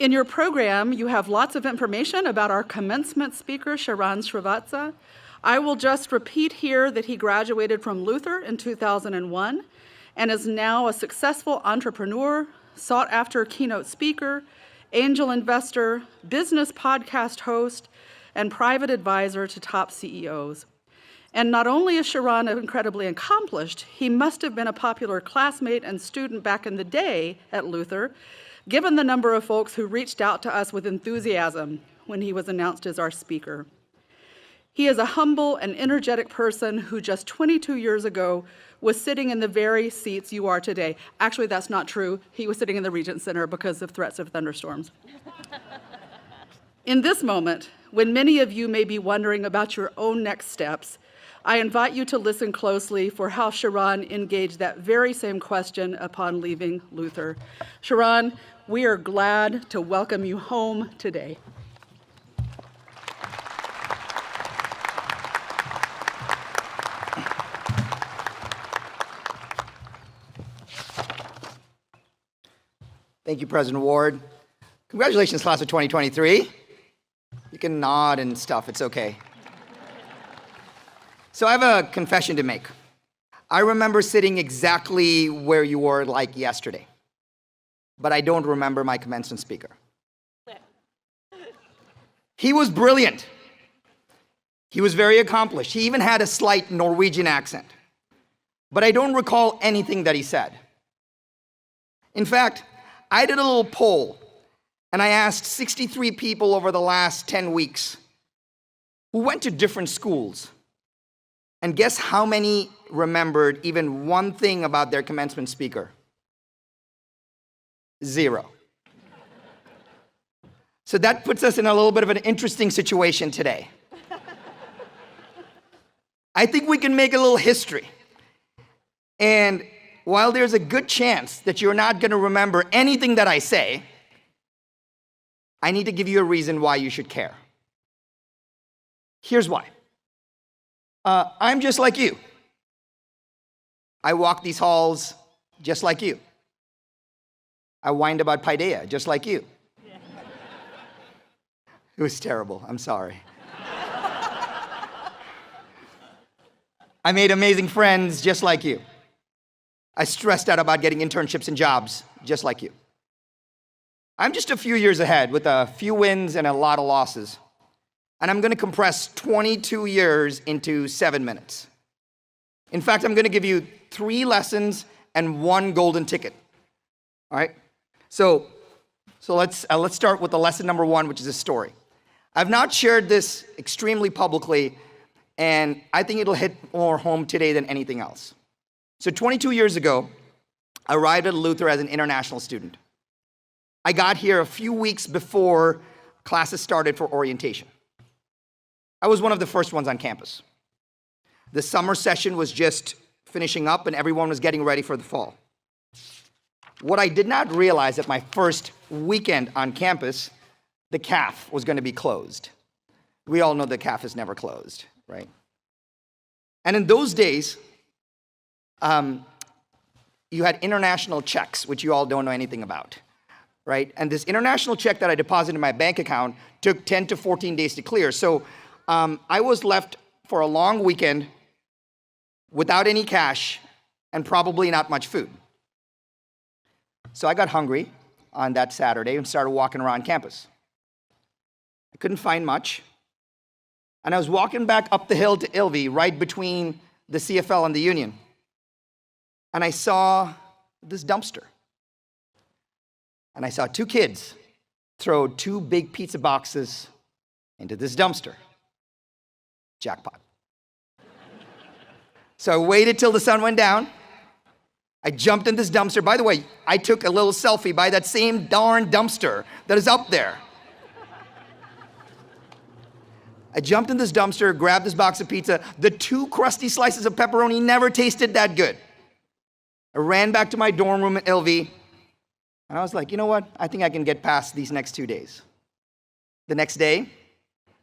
In your program, you have lots of information about our commencement speaker, Sharran Srivatsaa. I will just repeat here that he graduated from Luther in 2001 and is now a successful entrepreneur, sought-after keynote speaker, angel investor, business podcast host, and private advisor to top CEOs. And not only is Sharran incredibly accomplished, he must have been a popular classmate and student back in the day at Luther, given the number of folks who reached out to us with enthusiasm when he was announced as our speaker. He is a humble and energetic person who just 22 years ago was sitting in the very seats you are today. Actually, that's not true. He was sitting in the Regent Center because of threats of thunderstorms. In this moment, when many of you may be wondering about your own next steps, I invite you to listen closely for how Sharran engaged that very same question upon leaving Luther. Sharran, we are glad to welcome you home today. Thank you, President Ward. Congratulations, class of 2023. You can nod and stuff, it's okay. So I have a confession to make. I remember sitting exactly where you were like yesterday, but I don't remember my commencement speaker. He was brilliant. He was very accomplished. He even had a slight Norwegian accent, but I don't recall anything that he said. In fact, I did a little poll, and I asked 63 people over the last 10 weeks who went to different schools. And guess how many remembered even one thing about their commencement speaker? 0. So that puts us in a little bit of an interesting situation today. I think we can make a little history. And while there's a good chance that you're not going to remember anything that I say, I need to give you a reason why you should care. Here's why. I'm just like you. I walk these halls just like you. I whined about Paideia just like you. Yeah. It was terrible. I'm sorry. I made amazing friends just like you. I stressed out about getting internships and jobs just like you. I'm just a few years ahead with a few wins and a lot of losses. And I'm going to compress 22 years into 7 minutes. In fact, I'm going to give you 3 lessons and 1 golden ticket. All right? So let's start with the lesson number 1, which is a story. I've not shared this extremely publicly, and I think it'll hit more home today than anything else. So 22 years ago, I arrived at Luther as an international student. I got here a few weeks before classes started for orientation. I was one of the first ones on campus. The summer session was just finishing up and everyone was getting ready for the fall. What I did not realize at my first weekend on campus, the CAF was going to be closed. We all know the CAF is never closed, right? And in those days, you had international checks, which you all don't know anything about, right? And this international check that I deposited in my bank account took 10 to 14 days to clear. So I was left for a long weekend without any cash and probably not much food. So I got hungry on that Saturday and started walking around campus. I couldn't find much. And I was walking back up the hill to Ilvy, right between the CFL and the Union. And I saw this dumpster. And I saw 2 kids throw 2 big pizza boxes into this dumpster. Jackpot. So I waited till the sun went down. I jumped in this dumpster. By the way, I took a little selfie by that same darn dumpster that is up there. I jumped in this dumpster, grabbed this box of pizza. The 2 crusty slices of pepperoni never tasted that good. I ran back to my dorm room at LV, and I was like, you know what? I think I can get past these next 2 days. The next day,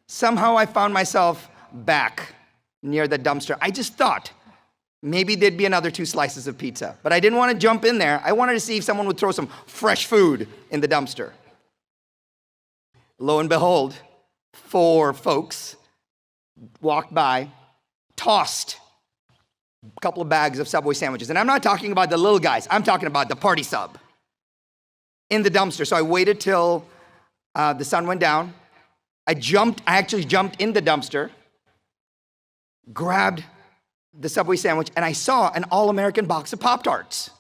somehow I found myself back near the dumpster. I just thought maybe there'd be another 2 slices of pizza, but I didn't want to jump in there. I wanted to see if someone would throw some fresh food in the dumpster. Lo and behold, 4 folks walked by, tossed a couple of bags of Subway sandwiches. And I'm not talking about the little guys. I'm talking about the party sub in the dumpster. So I waited till the sun went down. I actually jumped in the dumpster, grabbed the Subway sandwich, and I saw an all-American box of Pop-Tarts.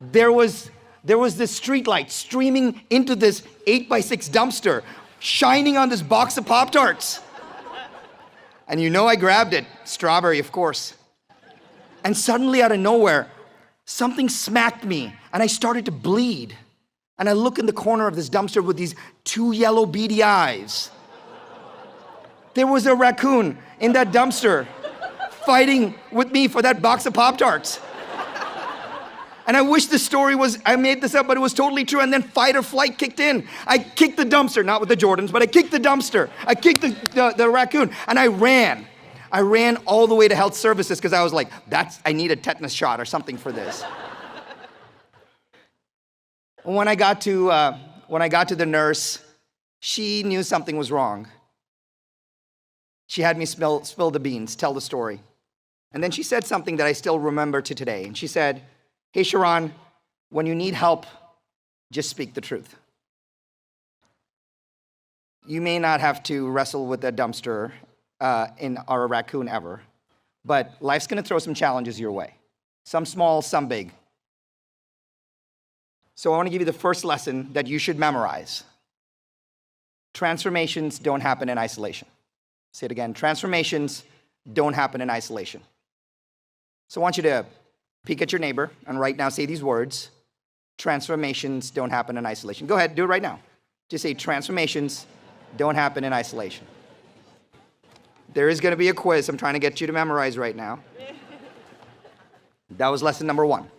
There was this street light streaming into this 8x6 dumpster, shining on this box of Pop-Tarts. And you know I grabbed it, strawberry, of course. And suddenly out of nowhere, something smacked me and I started to bleed. And I look in the corner of this dumpster with these 2 yellow beady eyes. There was a raccoon in that dumpster fighting with me for that box of Pop-Tarts. And I wish the story was, I made this up, but it was totally true. And then fight or flight kicked in. I kicked the dumpster, not with the Jordans, but I kicked the dumpster. I kicked the raccoon, and I ran. I ran all the way to health services because I was like, I need a tetanus shot or something for this. When I got to the nurse, she knew something was wrong. She had me spill the beans, tell the story. And then she said something that I still remember to today. And she said, "Hey, Sharran, when you need help, just speak the truth. You may not have to wrestle with a dumpster or a raccoon ever, but life's going to throw some challenges your way. Some small, some big. So I want to give you the first lesson that you should memorize. Transformations don't happen in isolation." Say it again. Transformations don't happen in isolation. So I want you to peek at your neighbor and right now say these words. Transformations don't happen in isolation. Go ahead, do it right now. Just say transformations don't happen in isolation. There is going to be a quiz I'm trying to get you to memorize right now. That was lesson number 1.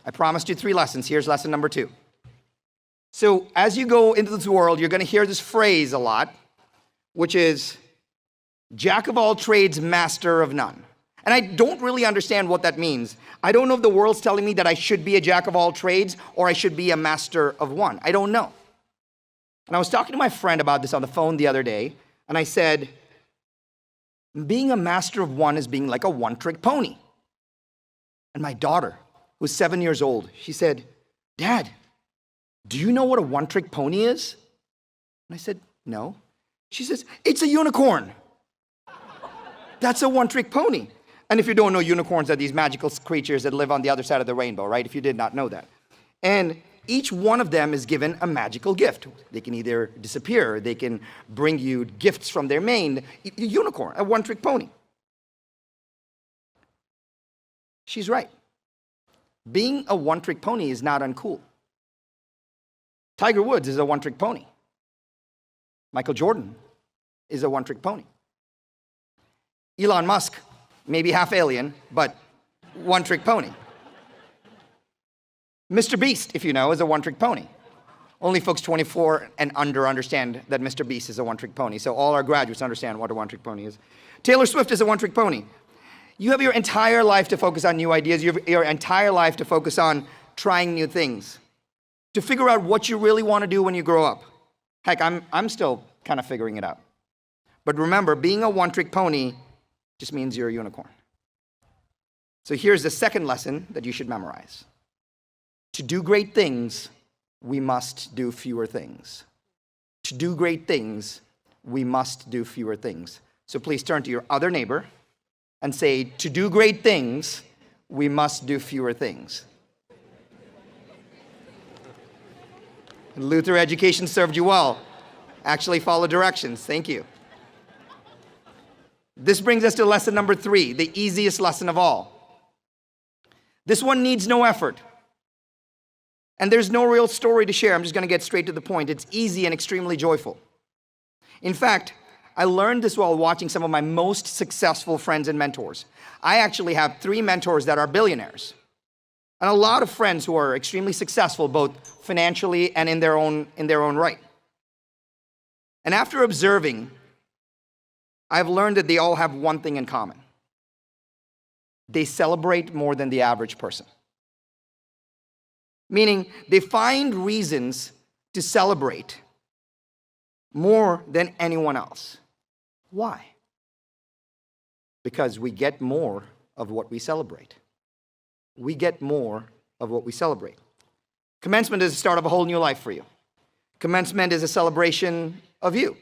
I promised you 3 lessons. Here's lesson number 2. So as you go into this world, you're going to hear this phrase a lot, which is jack of all trades, master of none. And I don't really understand what that means. I don't know if the world's telling me that I should be a jack of all trades or I should be a master of one. I don't know. And I was talking to my friend about this on the phone the other day, and I said, being a master of one is being like a one-trick pony. And my daughter, who's 7 years old, she said, "Dad, do you know what a one-trick pony is?" And I said, "No." She says, "It's a unicorn. That's a one-trick pony." And if you don't know, unicorns are these magical creatures that live on the other side of the rainbow, right? If you did not know that. And each one of them is given a magical gift. They can either disappear, they can bring you gifts from their mane. A unicorn, a one-trick pony. She's right. Being a one-trick pony is not uncool. Tiger Woods is a one-trick pony. Michael Jordan is a one-trick pony. Elon Musk, maybe half alien, but one-trick pony. Mr. Beast, if you know, is a one-trick pony. Only folks 24 and under understand that Mr. Beast is a one-trick pony, so all our graduates understand what a one-trick pony is. Taylor Swift is a one-trick pony. You have your entire life to focus on new ideas. You have your entire life to focus on trying new things, to figure out what you really want to do when you grow up. Heck, I'm still kind of figuring it out. But remember, being a one-trick pony just means you're a unicorn. So here's the second lesson that you should memorize. To do great things, we must do fewer things. To do great things, we must do fewer things. So please turn to your other neighbor and say, to do great things, we must do fewer things. Luther education served you well. Actually follow directions. Thank you. This brings us to lesson number 3, the easiest lesson of all. This one needs no effort. And there's no real story to share. I'm just going to get straight to the point. It's easy and extremely joyful. In fact, I learned this while watching some of my most successful friends and mentors. I actually have 3 mentors that are billionaires. And a lot of friends who are extremely successful, both financially and in their own right. And after observing, I've learned that they all have one thing in common. They celebrate more than the average person. Meaning, they find reasons to celebrate more than anyone else. Why? Because we get more of what we celebrate. We get more of what we celebrate. Commencement is the start of a whole new life for you. Commencement is a celebration of you.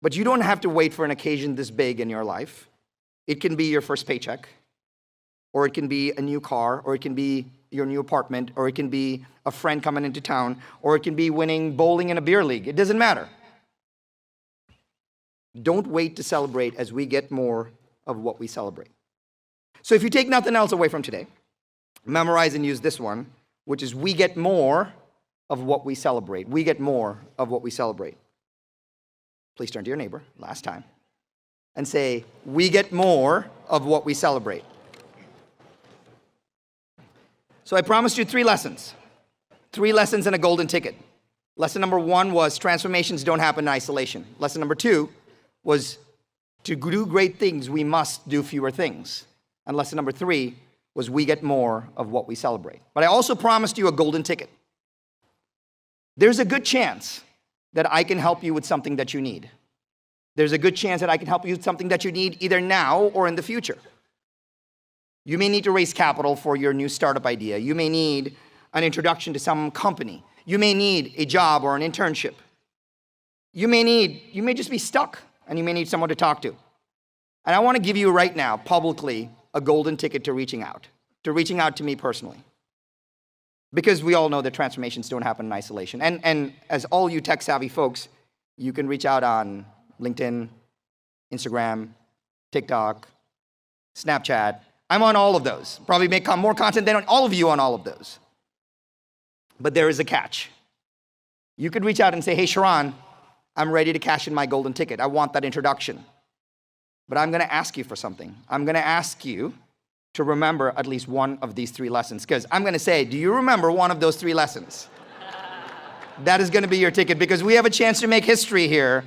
But you don't have to wait for an occasion this big in your life. It can be your first paycheck, or it can be a new car, or it can be your new apartment, or it can be a friend coming into town, or it can be winning bowling in a beer league. It doesn't matter. Don't wait to celebrate as we get more of what we celebrate. So if you take nothing else away from today, memorize and use this one, which is we get more of what we celebrate. We get more of what we celebrate. Please turn to your neighbor, last time, and say, we get more of what we celebrate. So I promised you 3 lessons. 3 lessons and a golden ticket. Lesson number 1 was transformations don't happen in isolation. Lesson number 2 was to do great things, we must do fewer things. And lesson number 3 was we get more of what we celebrate. But I also promised you a golden ticket. There's a good chance that I can help you with something that you need. There's a good chance that I can help you with something that you need either now or in the future. You may need to raise capital for your new startup idea. You may need an introduction to some company. You may need a job or an internship. You may just be stuck and you may need someone to talk to. And I want to give you right now, publicly, a golden ticket to reaching out to me personally. Because we all know that transformations don't happen in isolation. And as all you tech-savvy folks, you can reach out on LinkedIn, Instagram, TikTok, Snapchat. I'm on all of those. Probably make more content than all of you on all of those. But there is a catch. You could reach out and say, hey, Sharran, I'm ready to cash in my golden ticket. I want that introduction. But I'm going to ask you for something. I'm going to ask you to remember at least one of these 3 lessons. Because I'm going to say, do you remember one of those 3 lessons? That is going to be your ticket, because we have a chance to make history here.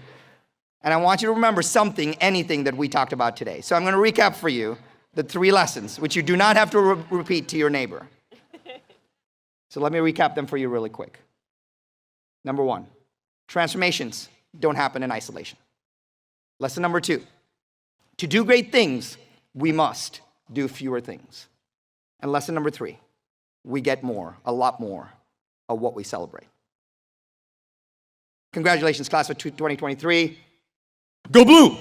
And I want you to remember something, anything that we talked about today. So I'm going to recap for you the 3 lessons, which you do not have to repeat to your neighbor. So let me recap them for you really quick. Number 1, transformations don't happen in isolation. Lesson number 2, to do great things, we must do fewer things. And lesson number 3, we get more, a lot more, of what we celebrate. Congratulations, class of 2023. Go Blue!